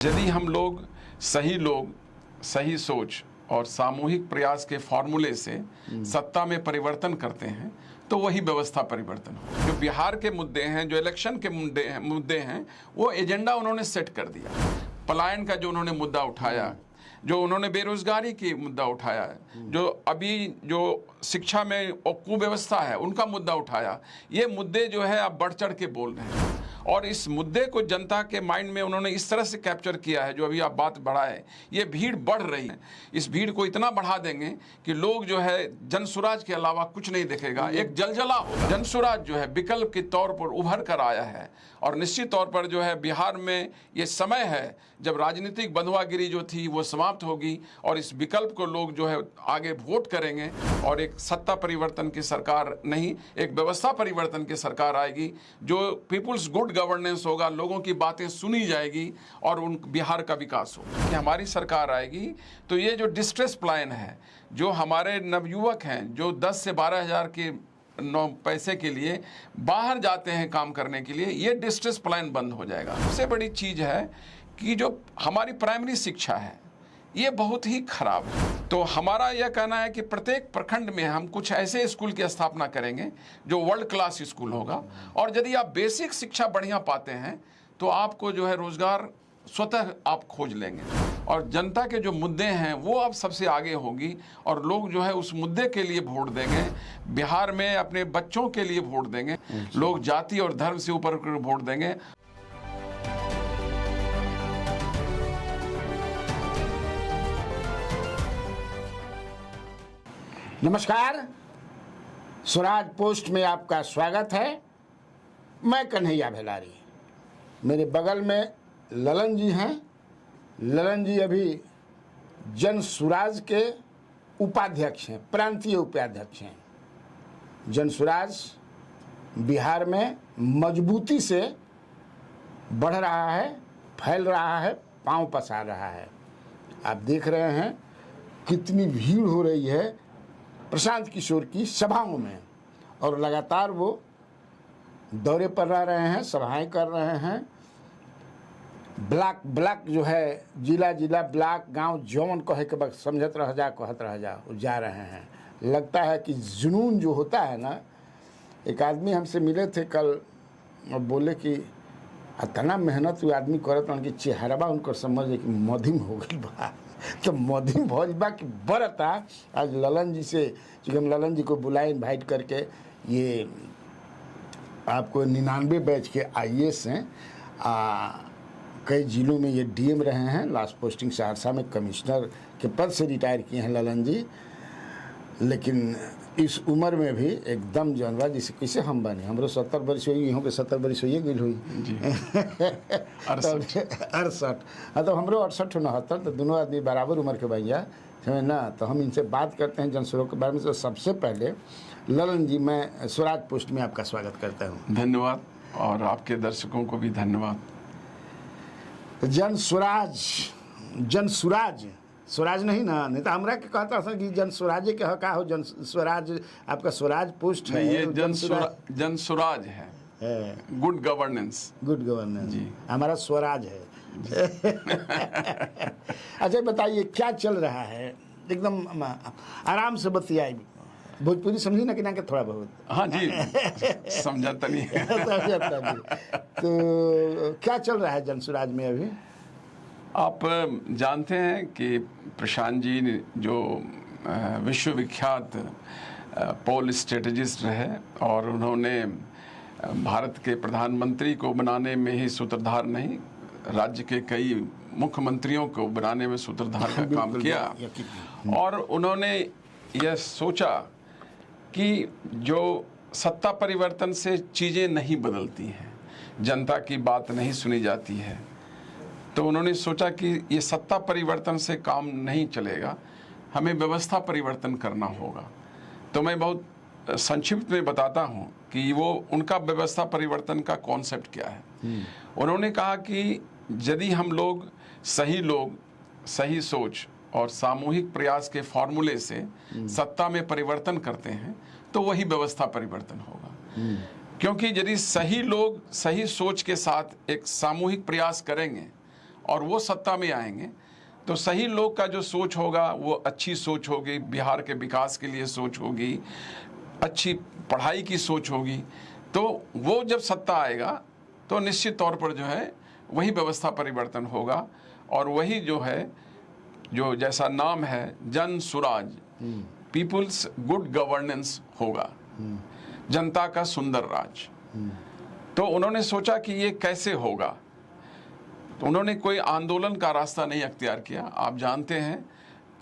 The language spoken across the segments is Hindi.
यदि हम लोग, सही सोच और सामूहिक प्रयास के फॉर्मूले से सत्ता में परिवर्तन करते हैं तो वही व्यवस्था परिवर्तन हो। जो बिहार के मुद्दे हैं, जो इलेक्शन के मुद्दे हैं, वो एजेंडा उन्होंने सेट कर दिया। पलायन का जो उन्होंने मुद्दा उठाया, जो उन्होंने बेरोजगारी की मुद्दा उठाया, जो अभी जो शिक्षा में कुव्यवस्था है उनका मुद्दा उठाया, ये मुद्दे जो है अब बढ़ चढ़ के बोल रहे हैं और इस मुद्दे को जनता के माइंड में उन्होंने इस तरह से कैप्चर किया है। जो अभी आप बात बढ़ाए, ये भीड़ बढ़ रही है, इस भीड़ को इतना बढ़ा देंगे कि लोग जो है जनसुराज के अलावा कुछ नहीं दिखेगा, एक जलजला होगा। जनसुराज जो है विकल्प के तौर पर उभर कर आया है और निश्चित तौर पर जो है बिहार में ये समय है जब राजनीतिक बंधुआगिरी जो थी वो समाप्त होगी और इस विकल्प को लोग जो है आगे वोट करेंगे और एक सत्ता परिवर्तन की सरकार नहीं, एक व्यवस्था परिवर्तन की सरकार आएगी जो पीपुल्स गुड गवर्नेंस होगा, लोगों की बातें सुनी जाएगी और उन बिहार का विकास होगा। कि हमारी सरकार आएगी तो ये जो डिस्ट्रेस प्लान है, जो हमारे नवयुवक हैं जो 10 से 12 हज़ार के पैसे के लिए बाहर जाते हैं काम करने के लिए, ये डिस्ट्रेस प्लान बंद हो जाएगा। सबसे बड़ी चीज़ है कि जो हमारी प्राइमरी शिक्षा है ये बहुत ही खराब है। तो हमारा यह कहना है कि प्रत्येक प्रखंड में हम कुछ ऐसे स्कूल की स्थापना करेंगे जो वर्ल्ड क्लास स्कूल होगा और यदि आप बेसिक शिक्षा बढ़िया पाते हैं तो आपको जो है रोजगार स्वतः आप खोज लेंगे और जनता के जो मुद्दे हैं वो अब सबसे आगे होगी और लोग जो है उस मुद्दे के लिए वोट देंगे। बिहार में अपने बच्चों के लिए वोट देंगे, लोग जाति और धर्म से ऊपर वोट देंगे। नमस्कार, स्वराज पोस्ट में आपका स्वागत है। मैं कन्हैया भेलारी, मेरे बगल में ललन जी हैं। ललन जी अभी जन सुराज के उपाध्यक्ष हैं, प्रांतीय उपाध्यक्ष हैं। जन सुराज बिहार में मजबूती से बढ़ रहा है, फैल रहा है, पांव पसार रहा है। आप देख रहे हैं कितनी भीड़ हो रही है प्रशांत किशोर की सभाओं में और लगातार वो दौरे पर रह रहे हैं, सभाएं कर रहे हैं। ब्लॉक जो है, जिला ब्लॉक गांव जौन कहे के बस समझत रह जा, कहत रह जा, वो जा रहे हैं। लगता है कि जुनून जो होता है ना। एक आदमी हमसे मिले थे कल और बोले कि इतना मेहनत वो आदमी करत उनकी चेहरा उनकर समझ कि मधिम हो गई बा। तो मधिम भोजबा की बरता आज ललन जी से, क्योंकि हम ललन जी को बुलाए इन्वाइट करके, ये आपको 99 बैच के IAS हैं, कई जिलों में ये DM रहे हैं। लास्ट पोस्टिंग सहरसा में कमिश्नर के पद से रिटायर किए हैं ललन जी। लेकिन इस उम्र में भी एकदम जानवा जिसे कैसे हम बने, हमरो 70 वर्ष हुई, यहाँ पे 70 वर्ष हुई गई हुई 68। हाँ, तो हमरो 68 69, तो दोनों आदमी बराबर उम्र के भैया समझ ना। तो हम इनसे बात करते हैं जनसुराज के बारे में। तो सबसे पहले ललन जी, मैं स्वराज पोस्ट में आपका स्वागत करता हूँ। धन्यवाद और आपके दर्शकों को भी धन्यवाद। जनसुराज स्वराज नहीं ना, नहीं तो हमरा के कहता था कि जन स्वराज के का हो, जन स्वराज आपका स्वराज पोस्ट है। ये जनसुराज है, गुड गवर्नेंस जी, हमारा स्वराज है। अच्छा बताइए क्या चल रहा है, एकदम आराम से बतियाई, भोजपुरी समझी ना कि ना के थोड़ा बहुत। हाँ जी, समझाता नहीं है। तो क्या चल रहा है जनसुराज में अभी? आप जानते हैं कि प्रशांत जी जो विश्वविख्यात पोल स्ट्रेटेजिस्ट रहे और उन्होंने भारत के प्रधानमंत्री को बनाने में ही सूत्रधार नहीं, राज्य के कई मुख्यमंत्रियों को बनाने में सूत्रधार का काम किया। और उन्होंने यह सोचा कि जो सत्ता परिवर्तन से चीज़ें नहीं बदलती हैं, जनता की बात नहीं सुनी जाती है, तो उन्होंने सोचा कि ये सत्ता परिवर्तन से काम नहीं चलेगा, हमें व्यवस्था परिवर्तन करना होगा। तो मैं बहुत संक्षिप्त में बताता हूँ कि वो उनका व्यवस्था परिवर्तन का कॉन्सेप्ट क्या है। उन्होंने कहा कि यदि हम लोग, सही सोच और सामूहिक प्रयास के फॉर्मूले से सत्ता में परिवर्तन करते हैं तो वही व्यवस्था परिवर्तन होगा। क्योंकि यदि सही लोग सही सोच के साथ एक सामूहिक प्रयास करेंगे और वो सत्ता में आएंगे तो सही लोग का जो सोच होगा वो अच्छी सोच होगी, बिहार के विकास के लिए सोच होगी, अच्छी पढ़ाई की सोच होगी, तो वो जब सत्ता आएगा तो निश्चित तौर पर जो है वही व्यवस्था परिवर्तन होगा और वही जो है जो जैसा नाम है Jan Suraaj, people's good governance होगा, जनता का सुंदर राज। तो उन्होंने सोचा कि ये कैसे होगा, तो उन्होंने कोई आंदोलन का रास्ता नहीं अख्तियार किया। आप जानते हैं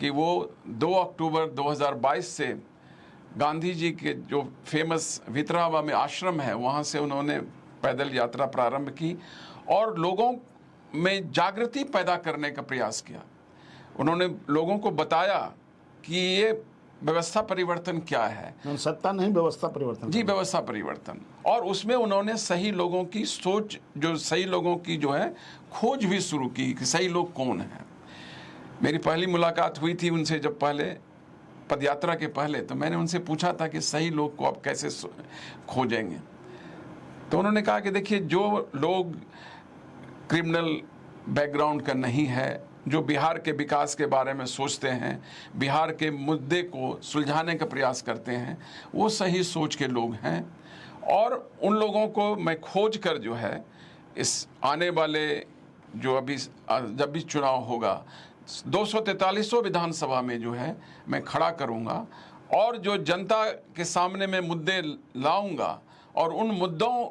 कि वो 2 अक्टूबर 2022 से गांधी जी के जो फेमस वितरावा में आश्रम है वहाँ से उन्होंने पैदल यात्रा प्रारंभ की और लोगों में जागृति पैदा करने का प्रयास किया। उन्होंने लोगों को बताया कि ये व्यवस्था परिवर्तन क्या है। सत्ता नहीं, व्यवस्था परिवर्तन। जी, व्यवस्था परिवर्तन। और उसमें उन्होंने सही लोगों की सोच, जो सही लोगों की जो है खोज भी शुरू की कि सही लोग कौन हैं। मेरी पहली मुलाकात हुई थी उनसे जब पहले पदयात्रा के पहले, तो मैंने उनसे पूछा था कि सही लोग को आप कैसे खोजेंगे। तो उन्होंने कहा कि देखिए, जो लोग क्रिमिनल बैकग्राउंड का नहीं है, जो बिहार के विकास के बारे में सोचते हैं, बिहार के मुद्दे को सुलझाने का प्रयास करते हैं, वो सही सोच के लोग हैं। और उन लोगों को मैं खोज कर जो है इस आने वाले जो अभी जब भी चुनाव होगा 243 विधानसभा में जो है मैं खड़ा करूंगा और जो जनता के सामने मैं मुद्दे लाऊंगा और उन मुद्दों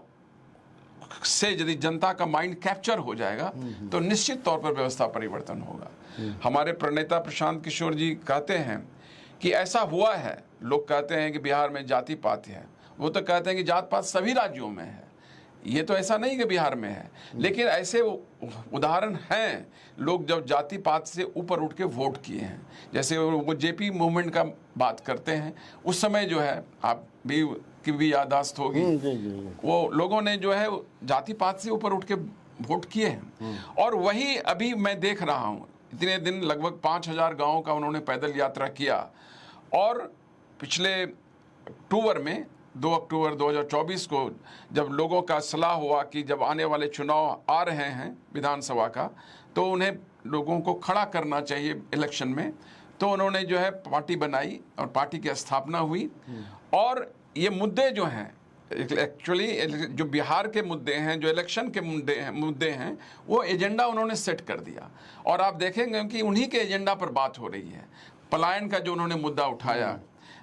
से यदि जनता का माइंड कैप्चर हो जाएगा तो निश्चित तौर पर व्यवस्था परिवर्तन होगा। हमारे प्रणेता प्रशांत किशोर जी कहते हैं कि ऐसा हुआ है। लोग कहते हैं कि बिहार में जाति पात है, वो तो कहते हैं कि जात पात सभी राज्यों में है, ये तो ऐसा नहीं कि बिहार में है। लेकिन ऐसे उदाहरण हैं, लोग जब जाति पात से ऊपर उठ के वोट किए हैं। जैसे वो जेपी मूवमेंट का बात करते हैं, उस समय जो है आप भी की भी यादाश्त होगी, वो लोगों ने जो है जाति पात से ऊपर उठ के वोट किए हैं। और वही अभी मैं देख रहा हूँ, इतने दिन लगभग 5000 गाँव का उन्होंने पैदल यात्रा किया और पिछले अक्टूबर में 2 अक्टूबर 2024 को जब लोगों का सलाह हुआ कि जब आने वाले चुनाव आ रहे हैं विधानसभा का, तो उन्हें लोगों को खड़ा करना चाहिए इलेक्शन में, तो उन्होंने जो है पार्टी बनाई और पार्टी की स्थापना हुई। और ये मुद्दे जो हैं एक्चुअली जो बिहार के मुद्दे हैं, जो इलेक्शन के मुद्दे हैं, वो एजेंडा उन्होंने सेट कर दिया। और आप देखेंगे कि उन्हीं के एजेंडा पर बात हो रही है। पलायन का जो उन्होंने मुद्दा उठाया,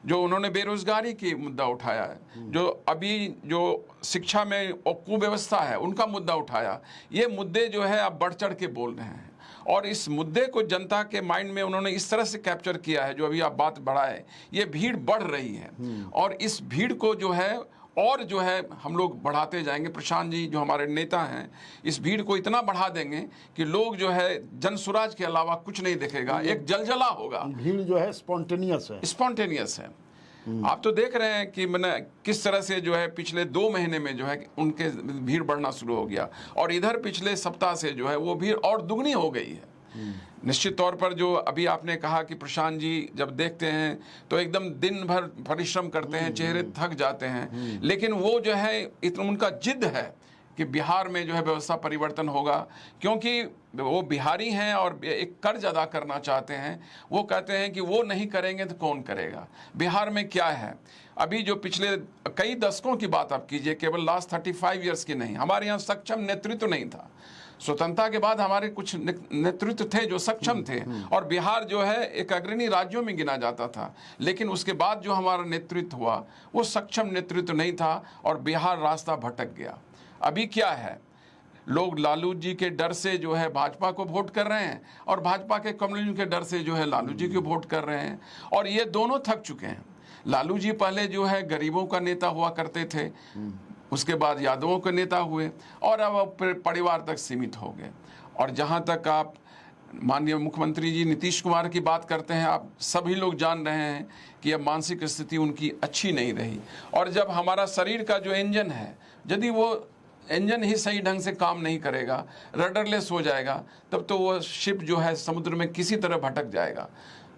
जो उन्होंने बेरोजगारी की मुद्दा उठाया, जो अभी जो शिक्षा में कुव्यवस्था है उनका मुद्दा उठाया, ये मुद्दे जो है आप बढ़ चढ़ के बोल रहे हैं। और इस मुद्दे को जनता के माइंड में उन्होंने इस तरह से कैप्चर किया है, जो अभी आप बात बढ़ाए, ये भीड़ बढ़ रही है और इस भीड़ को जो है और जो है हम लोग बढ़ाते जाएंगे। प्रशांत जी जो हमारे नेता हैं, इस भीड़ को इतना बढ़ा देंगे कि लोग जो है जनसुराज के अलावा कुछ नहीं दिखेगा, एक जलजला होगा। भीड़ जो है स्पॉन्टेनियस है। आप तो देख रहे हैं कि मैंने किस तरह से जो है पिछले 2 महीने में जो है उनके भीड़ बढ़ना शुरू हो गया और इधर पिछले सप्ताह से जो है वो भीड़ और दुगनी हो गई है। निश्चित तौर पर जो अभी आपने कहा कि प्रशांत जी जब देखते हैं तो एकदम दिन भर परिश्रम करते हैं, चेहरे थक जाते हैं, लेकिन वो जो है इतना उनका जिद है कि बिहार में जो है व्यवस्था परिवर्तन होगा, क्योंकि वो बिहारी हैं और एक कर्ज अदा करना चाहते हैं। वो कहते हैं कि वो नहीं करेंगे तो कौन करेगा। बिहार में क्या है, अभी जो पिछले कई दशकों की बात आप कीजिए, केवल लास्ट 35 ईयर्स की नहीं, हमारे यहाँ सक्षम नेतृत्व नहीं था। स्वतंत्रता के बाद हमारे कुछ नेतृत्व थे जो सक्षम थे और बिहार जो है एक अग्रणी राज्यों में गिना जाता था, लेकिन उसके बाद जो हमारा नेतृत्व हुआ वो सक्षम नेतृत्व नहीं था और बिहार रास्ता भटक गया। अभी क्या है, लोग लालू जी के डर से जो है भाजपा को वोट कर रहे हैं और भाजपा के कम्युनिज्म के डर से जो है लालू जी को वोट कर रहे हैं और ये दोनों थक चुके हैं। लालू जी पहले जो है गरीबों का नेता हुआ करते थे, उसके बाद यादवों के नेता हुए और अब परिवार तक सीमित हो गए। और जहाँ तक आप माननीय मुख्यमंत्री जी नीतीश कुमार की बात करते हैं, आप सभी लोग जान रहे हैं कि अब मानसिक स्थिति उनकी अच्छी नहीं रही। और जब हमारा शरीर का जो इंजन है, यदि वो इंजन ही सही ढंग से काम नहीं करेगा, रडरलेस हो जाएगा, तब तो वो शिप जो है समुद्र में किसी तरह भटक जाएगा।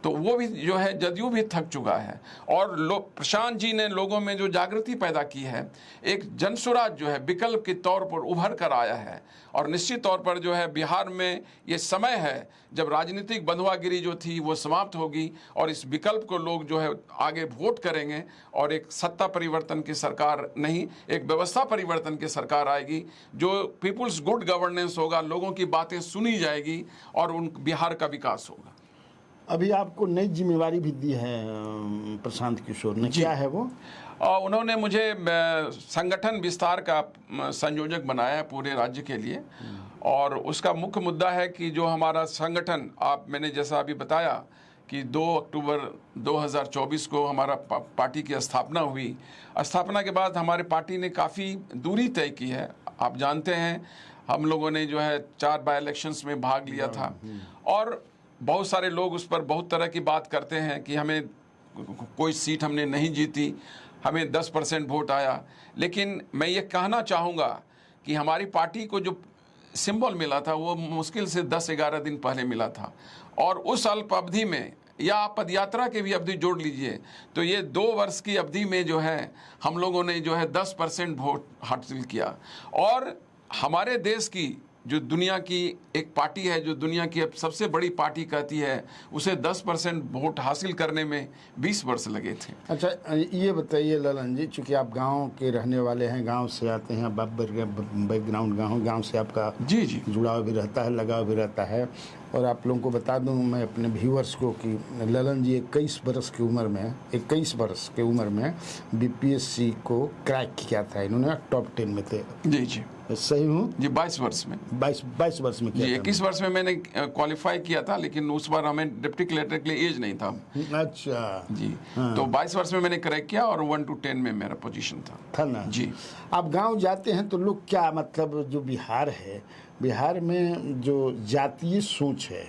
तो वो भी जो है जदयू भी थक चुका है। और प्रशांत जी ने लोगों में जो जागृति पैदा की है, एक जनसुराज जो है विकल्प के तौर पर उभर कर आया है। और निश्चित तौर पर जो है बिहार में ये समय है जब राजनीतिक बंधुआगिरी जो थी वो समाप्त होगी और इस विकल्प को लोग जो है आगे वोट करेंगे और एक सत्ता परिवर्तन की सरकार नहीं, एक व्यवस्था परिवर्तन की सरकार आएगी जो पीपुल्स गुड गवर्नेंस होगा, लोगों की बातें सुनी जाएगी और उन बिहार का विकास होगा। अभी आपको नई जिम्मेवारी भी दी है प्रशांत किशोर ने, क्या है वो? उन्होंने मुझे संगठन विस्तार का संयोजक बनाया है पूरे राज्य के लिए। और उसका मुख्य मुद्दा है कि जो हमारा संगठन, मैंने जैसा अभी बताया कि 2 अक्टूबर 2024 को हमारा पार्टी की स्थापना हुई। स्थापना के बाद हमारे पार्टी ने काफ़ी दूरी तय की है। आप जानते हैं हम लोगों ने जो है 4 बाई इलेक्शंस में भाग लिया था और बहुत सारे लोग उस पर बहुत तरह की बात करते हैं कि हमें कोई सीट हमने नहीं जीती, हमें 10% वोट आया। लेकिन मैं ये कहना चाहूँगा कि हमारी पार्टी को जो सिंबल मिला था वो मुश्किल से 10-11 दिन पहले मिला था और उस अल्प अवधि में, या आप पदयात्रा के भी अवधि जोड़ लीजिए तो ये 2 वर्ष की अवधि में जो है हम लोगों ने जो है 10% वोट हासिल किया। और हमारे देश की जो दुनिया की एक पार्टी है, जो दुनिया की अब सबसे बड़ी पार्टी कहती है, उसे 10% वोट हासिल करने में 20 वर्ष लगे थे। अच्छा, ये बताइए ललन जी, चूँकि आप गांव के रहने वाले हैं, गांव से आते हैं, बैकग्राउंड गांव से आपका जी जुड़ाव भी रहता है, लगाव भी रहता है। और आप लोगों को बता दूं मैं अपने व्यूअर्स को कि ललन जी 21 वर्ष की उम्र में बीपीएससी को क्रैक किया था। इन्होंने टॉप 10 में थे। जी सही हूँ जी? 22 वर्ष में 22 वर्ष में किया जी। 21 वर्ष में मैंने क्वालिफाई किया था, लेकिन उस बार हमें डिप्टी कलेक्टर के लिए एज नहीं था। अच्छा जी। तो 22 वर्ष में मैंने क्रैक किया और 1 to 10 में मेरा पोजीशन था ना जी। आप गांव जाते हैं तो लोग क्या, मतलब जो बिहार है, बिहार में जो जातीय सोच है,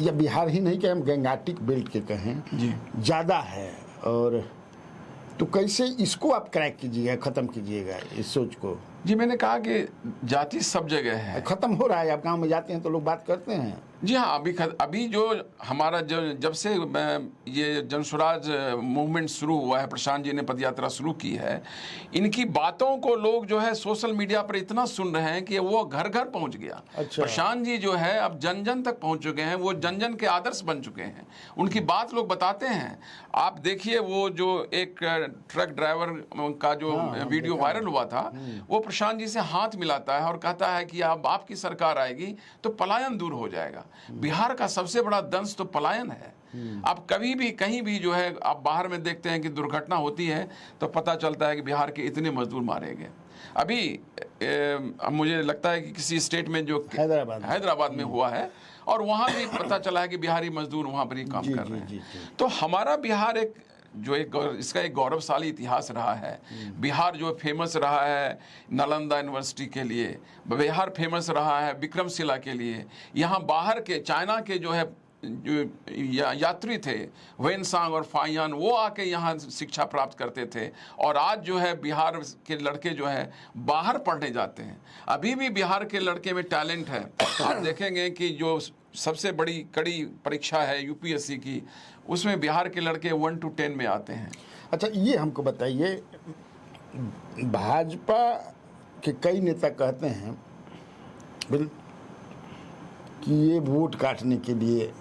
या बिहार ही नहीं कि हम गंगाटिक बेल्ट के कहें जी, ज़्यादा है। और तो कैसे इसको आप क्रैक कीजिएगा, ख़त्म कीजिएगा इस सोच को? जी मैंने कहा कि जाति सब जगह है, ख़त्म हो रहा है। आप गांव में जाते हैं तो लोग बात करते हैं। जी हाँ, अभी जो हमारा जब से ये जनसुराज मूवमेंट शुरू हुआ है, प्रशांत जी ने पदयात्रा शुरू की है, इनकी बातों को लोग जो है सोशल मीडिया पर इतना सुन रहे हैं कि वो घर घर पहुंच गया। अच्छा। प्रशांत जी जो है अब जन जन तक पहुंच चुके हैं, वो जन जन के आदर्श बन चुके हैं, उनकी बात लोग बताते हैं। आप देखिए वो जो एक ट्रक ड्राइवर का जो वीडियो वायरल हुआ था, वो प्रशांत जी से हाथ मिलाता है और कहता है कि अब आपकी सरकार आएगी तो पलायन दूर हो जाएगा। बिहार का सबसे बड़ा दंश तो पलायन है। आप कभी भी कहीं भी जो है आप बाहर में देखते हैं कि दुर्घटना होती है तो पता चलता है कि बिहार के इतने मजदूर मारे गए। अभी मुझे लगता है कि किसी स्टेट में जो हैदराबाद में हुआ है और वहाँ भी पता चला है कि बिहारी मजदूर वहाँ पर ही काम कर रहे हैं। तो हमारा बिहार इसका एक गौरवशाली इतिहास रहा है। बिहार जो फेमस रहा है नालंदा यूनिवर्सिटी के लिए, बिहार फेमस रहा है विक्रमशिला के लिए। यहाँ बाहर के चाइना के जो है जो यात्री थे वेनसांग और फाइयान, वो आके यहाँ शिक्षा प्राप्त करते थे। और आज जो है बिहार के लड़के जो है बाहर पढ़ने जाते हैं। अभी भी बिहार के लड़के में टैलेंट है। आप देखेंगे कि जो सबसे बड़ी कड़ी परीक्षा है यूपीएससी की, उसमें बिहार के लड़के 1 to 10 में आते हैं। अच्छा, ये हमको बताइए, भाजपा के कई नेता कहते हैं कि ये वोट काटने के लिए,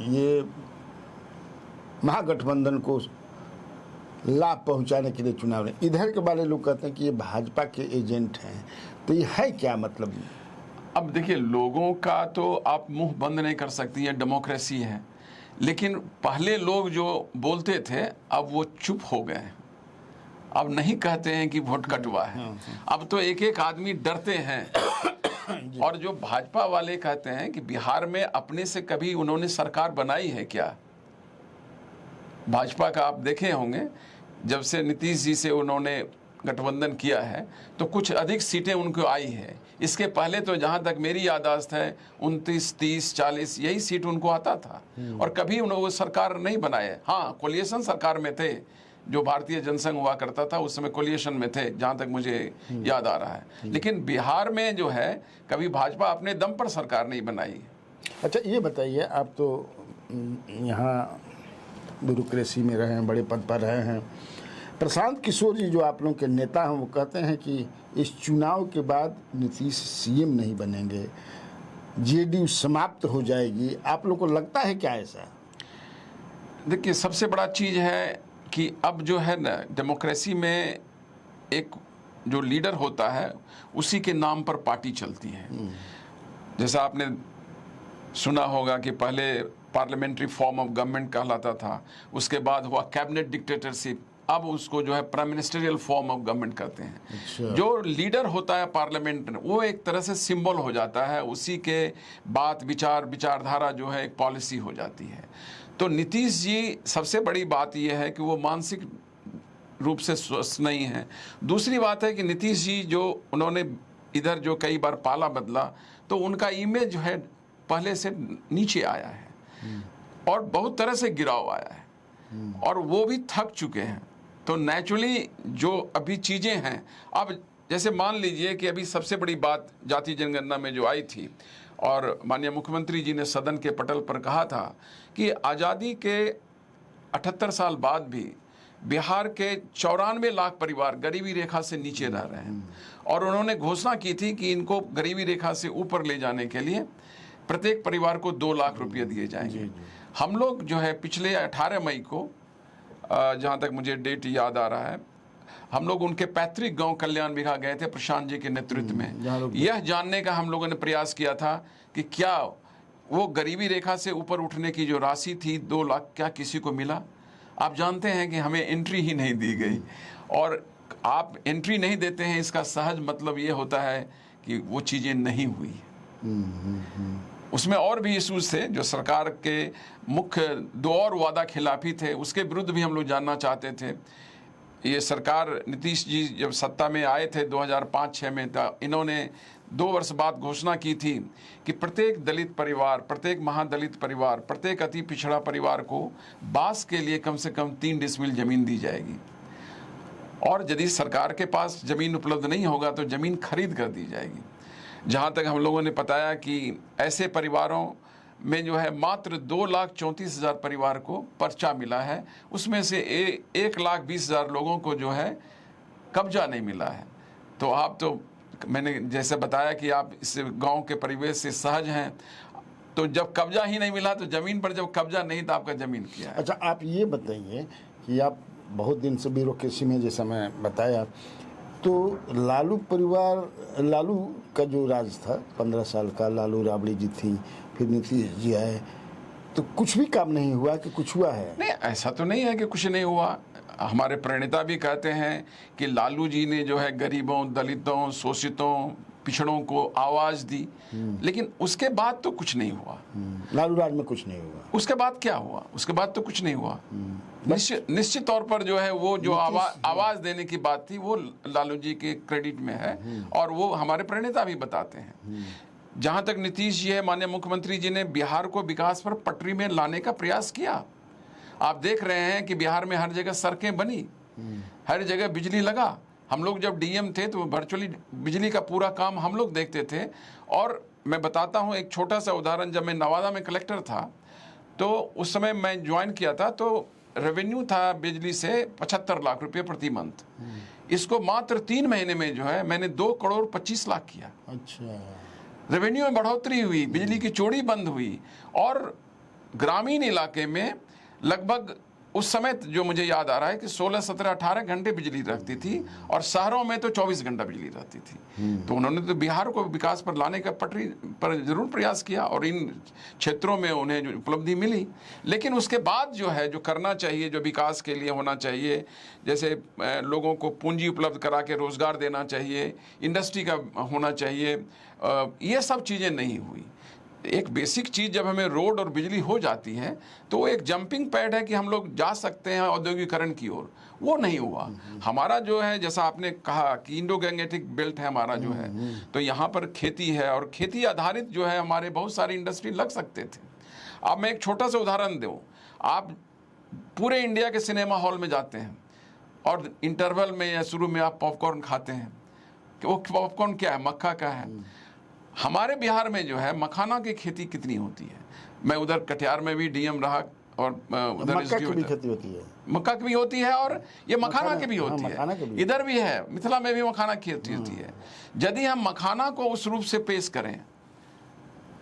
ये महागठबंधन को लाभ पहुंचाने के लिए चुनाव रहे। इधर के वाले लोग कहते हैं कि ये भाजपा के एजेंट हैं। तो ये है क्या मतलब? अब देखिए, लोगों का तो आप मुंह बंद नहीं कर सकती, है डेमोक्रेसी है। लेकिन पहले लोग जो बोलते थे अब वो चुप हो गए। अब नहीं कहते हैं कि वोट कटवा है। अब तो एक एक आदमी डरते हैं। और जो भाजपा वाले कहते हैं कि बिहार में अपने से कभी उन्होंने सरकार बनाई है क्या? भाजपा का आप देखे होंगे, जब से नीतीश जी से उन्होंने गठबंधन किया है तो कुछ अधिक सीटें उनको आई है। इसके पहले तो जहाँ तक मेरी याददाश्त है 29, 30, 40 यही सीट उनको आता था और कभी उन्होंने सरकार नहीं बनाए। हाँ, कोलिएशन सरकार में थे, जो भारतीय जनसंघ हुआ करता था उस समय कोलिएशन में थे, जहाँ तक मुझे याद आ रहा है। लेकिन बिहार में जो है कभी भाजपा अपने दम पर सरकार नहीं बनाई। अच्छा ये बताइए, आप तो यहाँ ब्यूरोक्रेसी में रहे हैं, बड़े पद पर रहे हैं। प्रशांत किशोर जी जो आप लोगों के नेता हैं, वो कहते हैं कि इस चुनाव के बाद नीतीश सीएम नहीं बनेंगे, जेडीयू समाप्त हो जाएगी। आप लोग को लगता है क्या ऐसा? देखिए, सबसे बड़ा चीज़ है कि अब जो है ना, डेमोक्रेसी में एक जो लीडर होता है उसी के नाम पर पार्टी चलती है। जैसा आपने सुना होगा कि पहले पार्लियामेंट्री फॉर्म ऑफ गवर्नमेंट कहलाता था, उसके बाद हुआ कैबिनेट डिक्टेटरशिप, अब उसको जो है prime ministerial form of government कहते हैं। अच्छा। जो लीडर होता है पार्लियामेंट, वो एक तरह से सिंबल हो जाता है, उसी के बात विचारधारा जो है एक पॉलिसी हो जाती है। तो नीतीश जी, सबसे बड़ी बात यह है कि वो मानसिक रूप से स्वस्थ नहीं है। दूसरी बात है कि नीतीश जी जो उन्होंने इधर जो कई बार पाला बदला, तो उनका इमेज जो है पहले से नीचे आया है और बहुत तरह से गिराव आया है और वो भी थक चुके हैं। तो नेचुरली जो अभी चीज़ें हैं, अब जैसे मान लीजिए कि अभी सबसे बड़ी बात जाति जनगणना में जो आई थी और माननीय मुख्यमंत्री जी ने सदन के पटल पर कहा था कि आज़ादी के 78 साल बाद भी बिहार के 94 लाख परिवार गरीबी रेखा से नीचे रह रहे हैं और उन्होंने घोषणा की थी कि इनको गरीबी रेखा से ऊपर ले जाने के लिए प्रत्येक परिवार को 2 लाख रुपये दिए जाएंगे। हम लोग जो है पिछले 18 मई को, जहाँ तक मुझे डेट याद आ रहा है, हम लोग उनके पैतृक गांव कल्याण बिघा गए थे प्रशांत जी के नेतृत्व में। यह जानने का हम लोगों ने प्रयास किया था कि क्या वो गरीबी रेखा से ऊपर उठने की जो राशि थी 2 लाख, क्या किसी को मिला? आप जानते हैं कि हमें एंट्री ही नहीं दी गई, और आप एंट्री नहीं देते हैं इसका सहज मतलब ये होता है कि वो चीज़ें नहीं हुई। उसमें और भी इशूज थे जो सरकार के मुख्य 2 और वादा खिलाफी थे, उसके विरुद्ध भी हम लोग जानना चाहते थे। ये सरकार, नीतीश जी जब सत्ता में आए थे 2005-06 में, तो इन्होंने 2 वर्ष बाद घोषणा की थी कि प्रत्येक दलित परिवार, प्रत्येक महादलित परिवार, प्रत्येक अति पिछड़ा परिवार को बांस के लिए कम से कम 3 डिसमिल जमीन दी जाएगी, और यदि सरकार के पास जमीन उपलब्ध नहीं होगा तो जमीन खरीद कर दी जाएगी। जहाँ तक हम लोगों ने बताया कि ऐसे परिवारों में जो है मात्र 2,34,000 परिवार को पर्चा मिला है, उसमें से 1,20,000 लोगों को जो है कब्जा नहीं मिला है। तो आप तो, मैंने जैसे बताया कि आप इस गांव के परिवेश से सहज हैं, तो जब कब्जा ही नहीं मिला तो ज़मीन पर जब कब्जा नहीं था आपका ज़मीन क्या है? अच्छा, आप ये बताइए कि आप बहुत दिन से ब्यूरोक्रेसी में, जैसा मैं बताया, तो लालू परिवार, लालू का जो राज था 15 साल का, लालू राबड़ी जी थी, फिर नीतीश जी आए, तो कुछ भी काम नहीं हुआ कि कुछ हुआ है? नहीं, ऐसा तो नहीं है कि कुछ नहीं हुआ। हमारे प्रणेता भी कहते हैं कि लालू जी ने जो है गरीबों, दलितों, शोषितों, पिछड़ों को आवाज़ दी, लेकिन उसके बाद तो कुछ नहीं हुआ। लालू राज में कुछ नहीं हुआ। उसके बाद क्या हुआ? उसके बाद तो कुछ नहीं हुआ। निश्चित तौर पर जो है वो जो आवाज़ देने की बात थी वो लालू जी के क्रेडिट में है, और वो हमारे प्रणेता भी बताते हैं। जहाँ तक नीतीश जी है, माननीय मुख्यमंत्री जी ने बिहार को विकास पर पटरी में लाने का प्रयास किया। आप देख रहे हैं कि बिहार में हर जगह सड़कें बनी, हर जगह बिजली लगा। हम लोग जब डीएम थे तो वर्चुअली बिजली का पूरा काम हम लोग देखते थे। और मैं बताता हूँ एक छोटा सा उदाहरण, जब मैं नवादा में कलेक्टर था तो उस समय मैं ज्वाइन किया था, तो रेवेन्यू था बिजली से 75 लाख रुपये प्रति मंथ। इसको मात्र 3 महीने में जो है मैंने 2 करोड़ 25 लाख किया। अच्छा, रेवेन्यू में बढ़ोतरी हुई, बिजली की चोरी बंद हुई, और ग्रामीण इलाके में लगभग उस समय जो मुझे याद आ रहा है कि 16, 17, 18 घंटे बिजली रहती थी, और शहरों में तो 24 घंटा बिजली रहती थी। तो उन्होंने तो बिहार को विकास पर लाने का पटरी पर जरूर प्रयास किया, और इन क्षेत्रों में उन्हें जो उपलब्धि मिली। लेकिन उसके बाद जो है, जो करना चाहिए, जो विकास के लिए होना चाहिए, जैसे लोगों को पूंजी उपलब्ध करा के रोजगार देना चाहिए, इंडस्ट्री का होना चाहिए, ये सब चीज़ें नहीं हुई। एक बेसिक चीज़ जब हमें रोड और बिजली हो जाती है तो एक जंपिंग पैड है कि हम लोग जा सकते हैं औद्योगिकरण की ओर, वो नहीं हुआ। हमारा जो है, जैसा आपने कहा कि इंडो गैंगेटिक बेल्ट है हमारा जो है, तो यहाँ पर खेती है, और खेती आधारित जो है हमारे बहुत सारी इंडस्ट्री लग सकते थे। अब मैं एक छोटा सा उदाहरण दूँ, आप पूरे इंडिया के सिनेमा हॉल में जाते हैं और इंटरवल में या शुरू में आप पॉपकॉर्न खाते हैं, कि वो पॉपकॉर्न क्या है? मक्खा का है। हमारे बिहार में जो है मखाना की खेती कितनी होती है। मैं उधर कटिहार में भी डीएम रहा और उधर मक्का की भी खेती होती है, मक्का की भी होती है और ये मखाना की भी होती मखाना की है। भी। इधर भी है, मिथिला में भी मखाना की खेती होती है। यदि हम मखाना को उस रूप से पेश करें,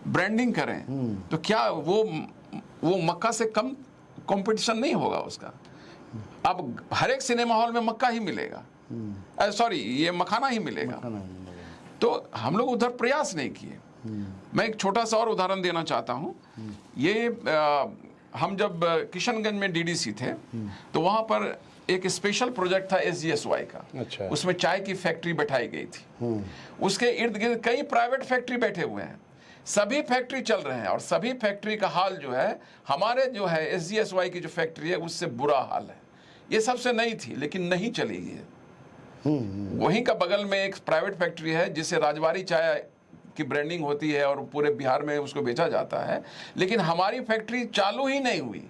ब्रांडिंग करें, तो क्या वो मक्का से कम कंपटीशन नहीं होगा उसका। अब हर एक सिनेमा हॉल में मक्का ही मिलेगा, सॉरी ये मखाना ही मिलेगा। तो हम लोग उधर प्रयास नहीं किए। मैं एक छोटा सा और उदाहरण देना चाहता हूं। ये हम जब किशनगंज में डीडीसी थे तो वहां पर एक स्पेशल प्रोजेक्ट था SGSY का। अच्छा। उसमें चाय की फैक्ट्री बैठाई गई थी। उसके इर्द गिर्द कई प्राइवेट फैक्ट्री बैठे हुए हैं, सभी फैक्ट्री चल रहे हैं और सभी फैक्ट्री का हाल जो है हमारे जो है SGSY की जो फैक्ट्री है उससे बुरा हाल है। ये सबसे नई थी लेकिन नहीं चली है। वहीं का बगल में एक प्राइवेट फैक्ट्री है जिसे राजवाड़ी चाय की ब्रांडिंग होती है और पूरे बिहार में उसको बेचा जाता है, लेकिन हमारी फैक्ट्री चालू ही नहीं हुई।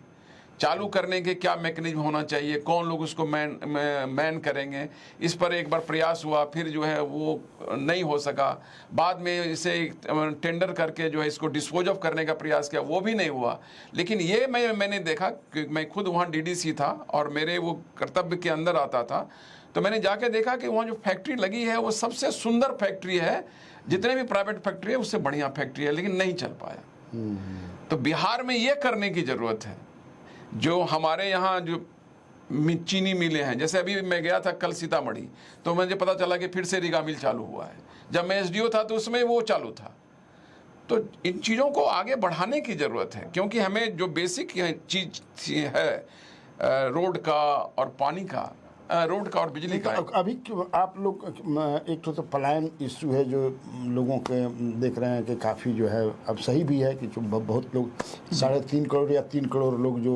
चालू करने के क्या मैकेनिज्म होना चाहिए, कौन लोग उसको मैन करेंगे, इस पर एक बार प्रयास हुआ, फिर जो है वो नहीं हो सका। बाद में इसे टेंडर करके जो है इसको डिस्पोज ऑफ करने का प्रयास किया, वो भी नहीं हुआ। लेकिन ये मैंने देखा कि मैं खुद वहाँ डीडीसी था और मेरे वो कर्तव्य के अंदर आता था, तो मैंने जाके देखा कि वहाँ जो फैक्ट्री लगी है वो सबसे सुंदर फैक्ट्री है, जितने भी प्राइवेट फैक्ट्री है उससे बढ़िया फैक्ट्री है, लेकिन नहीं चल पाया। तो बिहार में ये करने की ज़रूरत है। जो हमारे यहाँ जो चीनी मिलें हैं, जैसे अभी मैं गया था कल सीतामढ़ी, तो मुझे पता चला कि फिर से रीगा मिल चालू हुआ है। जब मैं SDO था तो उसमें वो चालू था। तो इन चीज़ों को आगे बढ़ाने की ज़रूरत है, क्योंकि हमें जो बेसिक चीज़ है रोड का और पानी का, रोड का और बिजली का। अभी आप लोग एक तो पलायन इशू है जो लोगों के देख रहे हैं कि काफ़ी जो है अब सही भी है कि जो बहुत लोग 3.5 करोड़ या 3 करोड़ लोग जो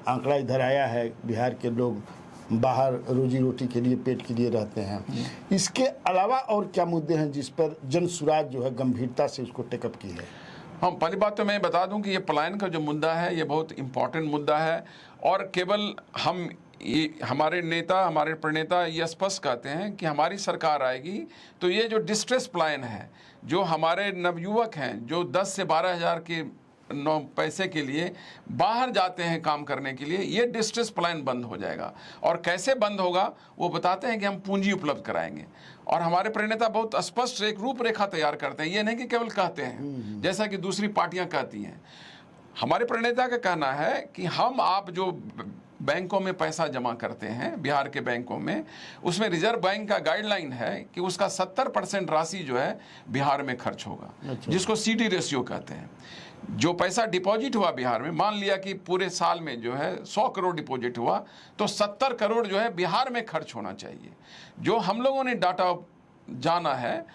आंकड़ा इधर आया है, बिहार के लोग बाहर रोजी रोटी के लिए, पेट के लिए रहते हैं। इसके अलावा और क्या मुद्दे हैं जिस पर जन सुराज जो है गंभीरता से उसको टेकअप की है? हम पहली बात तो मैं बता दूं कि ये पलायन का जो मुद्दा है ये बहुत इम्पॉर्टेंट मुद्दा है और केवल हम ये हमारे नेता, हमारे प्रणेता ये स्पष्ट कहते हैं कि हमारी सरकार आएगी तो ये जो डिस्ट्रेस पलायन है, जो हमारे नवयुवक हैं जो 10 से 12 हज़ार के पैसे के लिए बाहर जाते हैं काम करने के लिए, ये डिस्ट्रेस पलायन बंद हो जाएगा। और कैसे बंद होगा वो बताते हैं कि हम पूंजी उपलब्ध कराएंगे। और हमारे प्रणेता बहुत स्पष्ट एक रूपरेखा तैयार करते हैं, ये नहीं कि केवल कहते हैं जैसा कि दूसरी पार्टियां कहती हैं। हमारे प्रणेता का कहना है कि हम आप जो बैंकों में पैसा जमा करते हैं, बिहार के बैंकों में, उसमें रिजर्व बैंक का गाइडलाइन है कि उसका 70% राशि जो है बिहार में खर्च होगा। अच्छा। जिसको CD रेशियो कहते हैं। जो पैसा डिपॉजिट हुआ बिहार में, मान लिया कि पूरे साल में जो है 100 करोड़ डिपॉजिट हुआ, तो 70 करोड़ जो है बिहार में खर्च होना चाहिए। जो हम लोगों ने डाटा जाना है,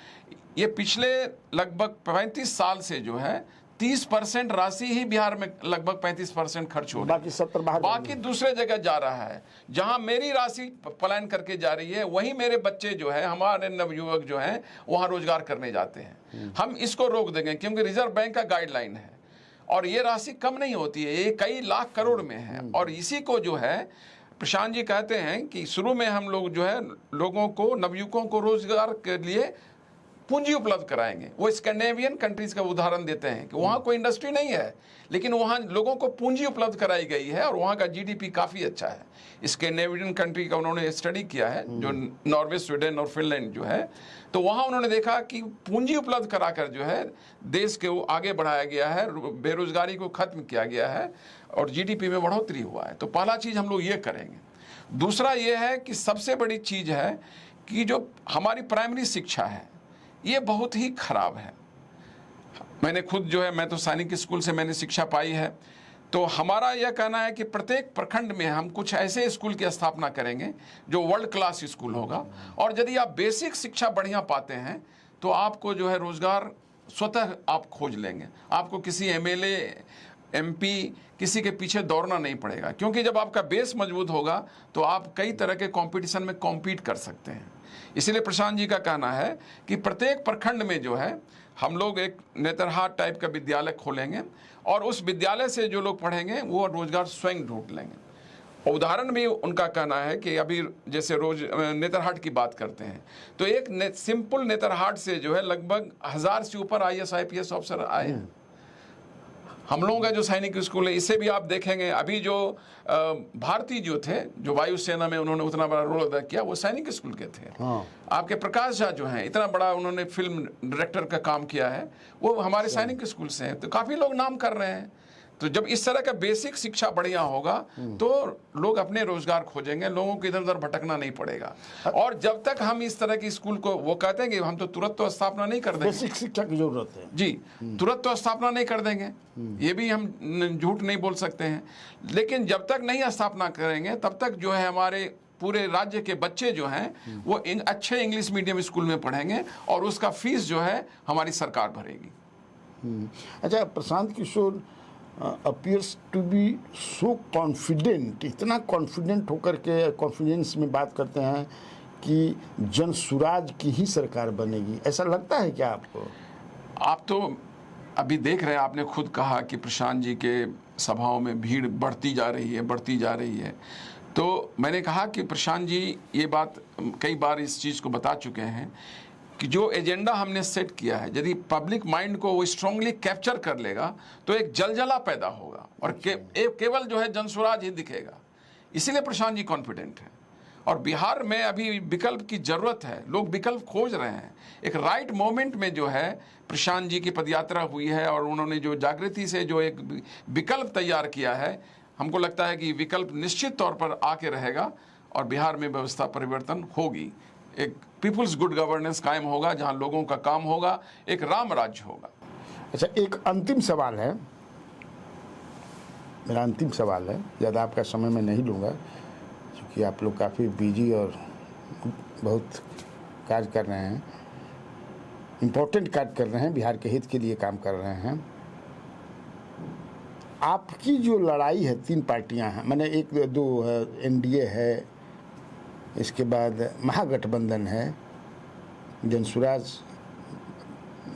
ये पिछले लगभग 35 साल से जो है 30% राशि ही बिहार में लगभग 35% खर्च हो रही है, बाकी 70 बाहर, बाकी दूसरे जगह जा रहा है। जहां मेरी राशि पलायन करके जा रही है, वहीं मेरे बच्चे जो है, हमारे नवयुवक जो हैं, वहां रोजगार करने जाते हैं। हम इसको रोक देंगे क्योंकि रिजर्व बैंक का गाइडलाइन है और ये राशि कम नहीं होती है, ये कई लाख करोड़ में है। और इसी को जो है प्रशांत जी कहते हैं कि शुरू में हम लोग जो है लोगों को, नवयुवकों को रोजगार के लिए पूंजी उपलब्ध कराएंगे। वो स्कैंडिनेवियन कंट्रीज का उदाहरण देते हैं कि वहाँ कोई इंडस्ट्री नहीं है, लेकिन वहाँ लोगों को पूंजी उपलब्ध कराई गई है और वहाँ का GDP काफ़ी अच्छा है। स्कैंडिनेवियन कंट्री का उन्होंने स्टडी किया है, जो नॉर्वे, स्वीडन और फिनलैंड जो है, तो वहाँ उन्होंने देखा कि पूंजी उपलब्ध कराकर जो है देश के आगे बढ़ाया गया है, बेरोजगारी को खत्म किया गया है और GDP में बढ़ोतरी हुआ है। तो पहला चीज़ हम लोग ये करेंगे। दूसरा ये है कि सबसे बड़ी चीज़ है कि जो हमारी प्राइमरी शिक्षा है ये बहुत ही खराब है। मैंने खुद जो है, मैं तो सैनिक स्कूल से मैंने शिक्षा पाई है, तो हमारा यह कहना है कि प्रत्येक प्रखंड में हम कुछ ऐसे स्कूल की स्थापना करेंगे जो वर्ल्ड क्लास स्कूल होगा। और यदि आप बेसिक शिक्षा बढ़िया पाते हैं तो आपको जो है रोजगार स्वतः आप खोज लेंगे। आपको किसी MLA MP किसी के पीछे दौड़ना नहीं पड़ेगा, क्योंकि जब आपका बेस मजबूत होगा तो आप कई तरह के कंपटीशन में कॉम्पीट कर सकते हैं। इसलिए प्रशांत जी का कहना है कि प्रत्येक प्रखंड में जो है हम लोग एक नेतरहाट टाइप का विद्यालय खोलेंगे और उस विद्यालय से जो लोग पढ़ेंगे वो रोजगार स्वयं ढूंढ लेंगे। उदाहरण भी उनका कहना है कि अभी जैसे रोज नेतरहाट की बात करते हैं तो एक सिंपल नेतरहाट से जो है लगभग 1000 से ऊपर IAS IPS ऑफिसर आए हैं। हम लोगों का जो सैनिक स्कूल है इससे भी आप देखेंगे अभी जो भारतीय जो थे जो वायुसेना में उन्होंने उतना बड़ा रोल अदा किया वो सैनिक स्कूल के थे। आपके प्रकाश झा जो हैं इतना बड़ा उन्होंने फिल्म डायरेक्टर का काम किया है वो हमारे सैनिक स्कूल से हैं। तो काफ़ी लोग नाम कर रहे हैं। तो जब इस तरह का बेसिक शिक्षा बढ़िया होगा तो लोग अपने रोजगार खोजेंगे, लोगों को इधर उधर भटकना नहीं पड़ेगा। और जब तक हम इस तरह की स्कूल को वो कहते हैं कि हम तो तुरंत तो स्थापना नहीं कर देंगे, बेसिक शिक्षा की जरूरत है जी, तुरंत तो स्थापना नहीं कर देंगे, ये भी हम झूठ नहीं बोल सकते हैं। लेकिन जब तक नहीं स्थापना करेंगे तब तक जो है हमारे पूरे राज्य के बच्चे जो हैं वो अच्छे इंग्लिश मीडियम स्कूल में पढ़ेंगे और उसका फीस जो है हमारी सरकार भरेगी। अच्छा, Prashant Kishor appears to be so confident, इतना कॉन्फिडेंट होकर के कॉन्फिडेंस में बात करते हैं कि जन सुराज की ही सरकार बनेगी, ऐसा लगता है क्या आपको? आप तो अभी देख रहे हैं, आपने खुद कहा कि प्रशांत जी के सभाओं में भीड़ बढ़ती जा रही है। तो मैंने कहा कि प्रशांत जी ये बात कई बार इस चीज़ को बता चुके हैं कि जो एजेंडा हमने सेट किया है यदि पब्लिक माइंड को वो स्ट्रांगली कैप्चर कर लेगा तो एक जलजला पैदा होगा और केवल जो है जनसुराज ही दिखेगा। इसीलिए प्रशांत जी कॉन्फिडेंट है। और बिहार में अभी विकल्प की ज़रूरत है, लोग विकल्प खोज रहे हैं। एक राइट मोमेंट में जो है प्रशांत जी की पदयात्रा हुई है और उन्होंने जो जागृति से जो एक विकल्प तैयार किया है, हमको लगता है कि विकल्प निश्चित तौर पर आके रहेगा और बिहार में व्यवस्था परिवर्तन होगी। एक पीपुल्स गुड गवर्नेंस कायम होगा जहां लोगों का काम होगा, एक राम राज्य होगा। अच्छा, एक अंतिम सवाल है, मेरा अंतिम सवाल है, ज़्यादा आपका समय मैं नहीं लूँगा क्योंकि आप लोग काफ़ी बिजी और बहुत कार्य कर रहे हैं, इम्पोर्टेंट कार्य कर रहे हैं, बिहार के हित के लिए काम कर रहे हैं। आपकी जो लड़ाई है, 3 पार्टियां हैं, मैंने 1-2 NDA है, इसके बाद महागठबंधन है, जनसुराज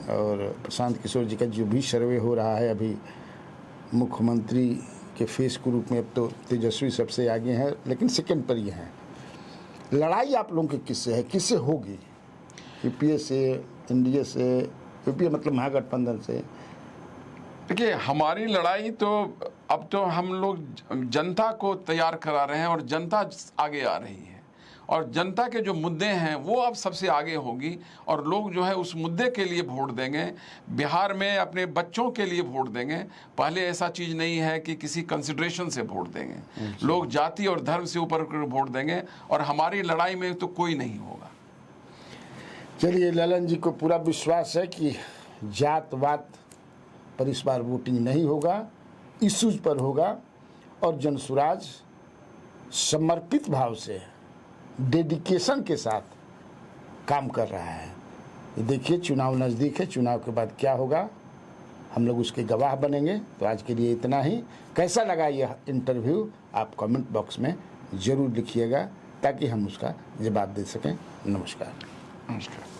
और प्रशांत किशोर जी का जो भी सर्वे हो रहा है अभी मुख्यमंत्री के फेस के रूप में, अब तो तेजस्वी सबसे आगे हैं लेकिन सेकंड पर ये हैं। लड़ाई आप लोगों की किससे है, किससे होगी? UPA से, NDA से? UPA मतलब महागठबंधन से? देखिए, हमारी लड़ाई तो अब तो हम लोग जनता को तैयार करा रहे हैं और जनता आगे आ रही है और जनता के जो मुद्दे हैं वो अब सबसे आगे होगी और लोग जो है उस मुद्दे के लिए वोट देंगे। बिहार में अपने बच्चों के लिए वोट देंगे। पहले ऐसा चीज़ नहीं है कि किसी कंसिडरेशन से वोट देंगे, लोग जाति और धर्म से ऊपर वोट देंगे और हमारी लड़ाई में तो कोई नहीं होगा। चलिए, ललन जी को पूरा विश्वास है कि जातवाद पर इस बार वोटिंग नहीं होगा, इश्यूज पर होगा और जनसुराज समर्पित भाव से, डेडिकेशन के साथ काम कर रहा है। ये देखिए, चुनाव नज़दीक है, चुनाव के बाद क्या होगा हम लोग उसके गवाह बनेंगे। तो आज के लिए इतना ही। कैसा लगा यह इंटरव्यू आप कमेंट बॉक्स में ज़रूर लिखिएगा ताकि हम उसका जवाब दे सकें। नमस्कार। नमस्कार।